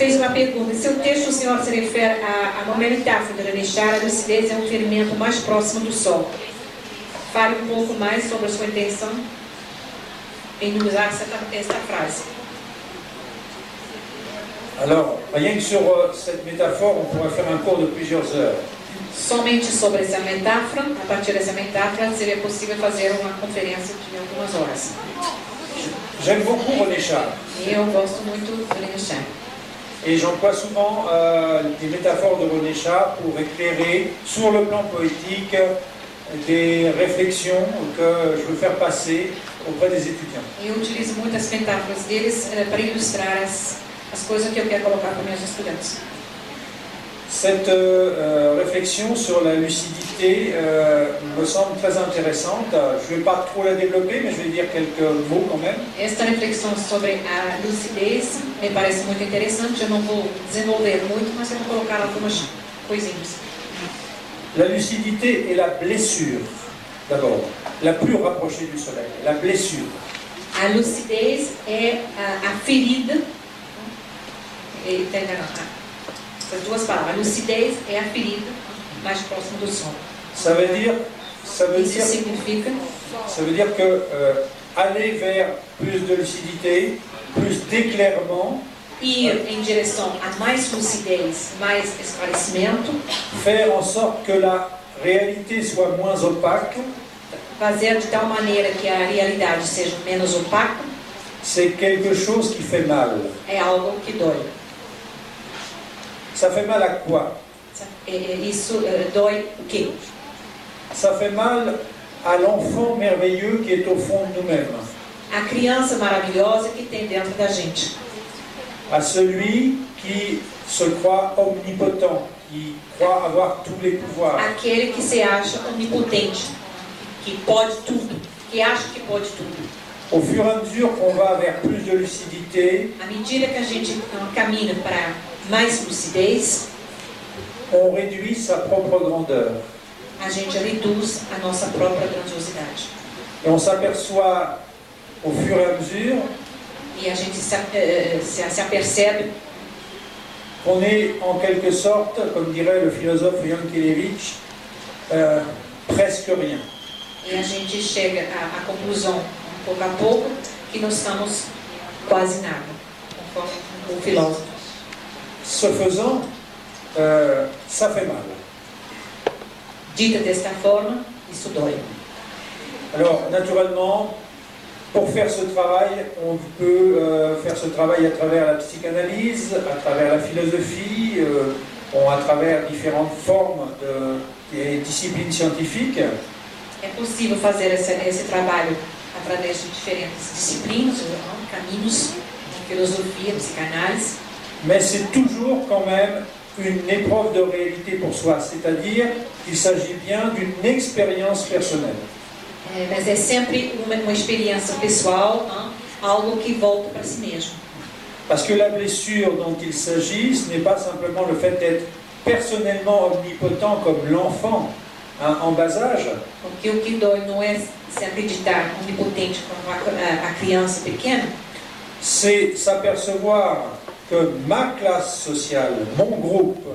fez uma pergunta. Seu texto, o senhor se refere a uma metáfora de René Char, a lucidez é um ferimento mais próximo do sol. Fale um pouco mais sobre a sua intenção em usar esta frase. Alors, rien que sur cette métaphore, on pourrait faire un cours de plusieurs heures. Somente sobre essa metáfora, a partir dessa metáfora, seria possível fazer uma conferência de algumas horas. J'aime beaucoup René Char. E eu gosto muito do René Char. Et j'emploie souvent des métaphores de René Char pour éclairer, sur le plan poétique, des réflexions que je veux faire passer auprès des étudiants. Eu utilizo muitas metáforas deles para ilustrar as coisas que eu quero colocar para meus estudantes. Cette réflexion sur la lucidité me semble très intéressante. Je ne vais pas trop la développer, mais je vais dire quelques mots quand même. Esta reflexão sobre a lucidez me parece muito interessante. Eu não vou desenvolver muito, mas eu vou colocar algumas coisinhas. La lucidité est la blessure, d'abord, la plus rapprochée du soleil, la blessure. A lucidez é a ferida. Essas duas palavras. A lucidez é a ferida mais próxima do sol. Ça veut dire que aller vers plus de lucidité, plus d'éclairement, ir em direção a mais lucidez, mais esclarecimento, faire en sorte que la réalité soit moins opaque, fazer de tal maneira que a realidade seja menos opaca, c'est quelque chose qui fait mal. É algo que dói. Ça fait mal à quoi? Isso dói o quê? Ça fait mal à l'enfant merveilleux qui est au fond de nous-mêmes. A criança maravilhosa que tem dentro da gente. À celui qui se croit omnipotent, qui croit avoir tous les pouvoirs. Aquele que se acha onipotente, que pode tudo, que acha que pode tudo. Au fur et à mesure qu'on va vers plus de lucidité, à medida que a gente caminha para mais lucidez, on réduit sa propre grandeur. A gente reduz a nossa própria grandiosidade. Et on s'aperçoit au fur et à mesure e a gente se apercebe qu'on est en quelque sorte, comme dirait le philosophe Jan Kelevich, presque rien. E a gente chega à conclusão, pouco a pouco, que nós estamos quase nada, conforme o filósofo. Ce faisant, ça fait mal. Dita desta forma, isso dói. Alors, naturellement, pour faire ce travail, on peut faire ce travail à travers la psychanalyse, à travers la philosophie, à travers différentes formes des disciplines scientifiques. É possível fazer esse trabalho através de diferentes disciplinas, caminhos, filosofia, psicanálise. Mais c'est toujours quand même une épreuve de réalité pour soi, c'est-à-dire qu'il s'agit bien d'une expérience personnelle. Mas é sempre uma experiência pessoal, algo que volta para si mesmo. Parce que la blessure dont il s'agit, ce n'est pas simplement le fait d'être personnellement omnipotent comme l'enfant en bas âge. Porque o que dói não é se acreditar onipotente como a criança pequena. C'est s'apercevoir que ma classe sociale, mon groupe,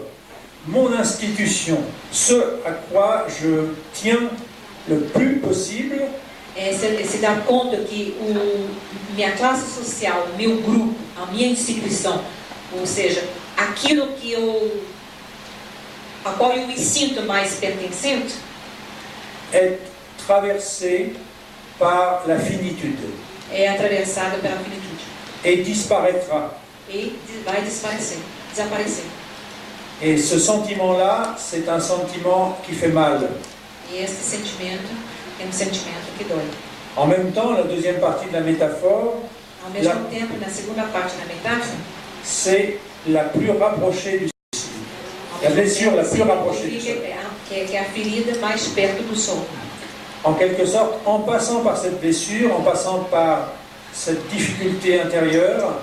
mon institution, ce à quoi je tiens le plus possible, se dar conta que minha classe social, o meu grupo, a minha instituição, ou seja, aquilo a qual eu me sinto mais pertencente, est traversé par la finitude. É atravessada pela finitude. Et disparaîtra. E vai desaparecer. Et ce sentiment-là, c'est un sentiment qui fait mal. E esse sentimento é sentimento que dói. En même temps, la deuxième partie de la métaphore, ao mesmo tempo, na segunda parte da metáfora, c'est la plus rapprochée du suicide. La blessure la plus rapprochée du sol. Que é a ferida mais perto do sol. En quelque sorte, en passant par cette blessure, en passant par cette difficulté intérieure,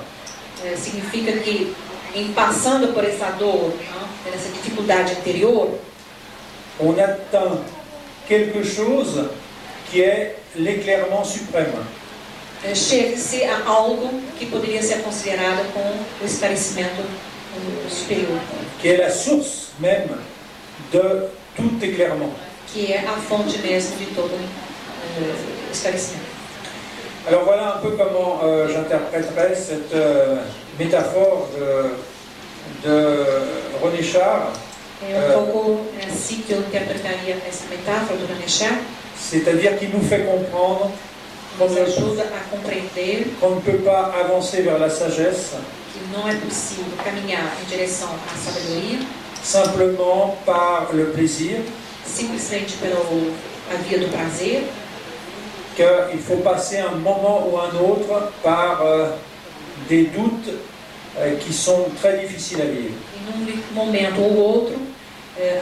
significa que, em passando por essa dor, por essa dificuldade interior, on atteint quelque chose qui est l'éclairement suprême. Chega-se a algo que poderia ser considerado como o esclarecimento superior, qui est la source même de tout éclairement. que é a fonte mesmo de todo esclarecimento. Alors voilà un peu comment j'interpréterais cette métaphore de René Char, É pouco assim que eu interpretaria essa metáfora do René Char, c'est-à-dire qu'il nous fait comprendre nos ajuda a compreender qu'on ne peut pas avancer vers la sagesse que não é possível caminhar em direção à sabedoria simplement par le plaisir, simplesmente pela via do prazer, qu'il faut passer un moment ou un autre par des doutes qui sont très difficiles à vivre. em um momento ou outro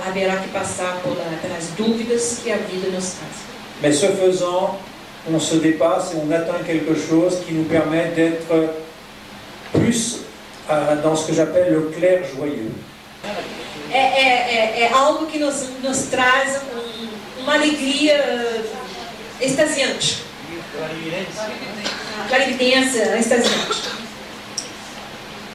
haverá que passar pelas dúvidas que a vida nos traz. Mais ce faisant, on se dépasse et on atteint quelque chose qui nous permet d'être plus dans ce que j'appelle le clair joyeux. É algo que nos traz uma alegria extasiante. Clarividência extasiante.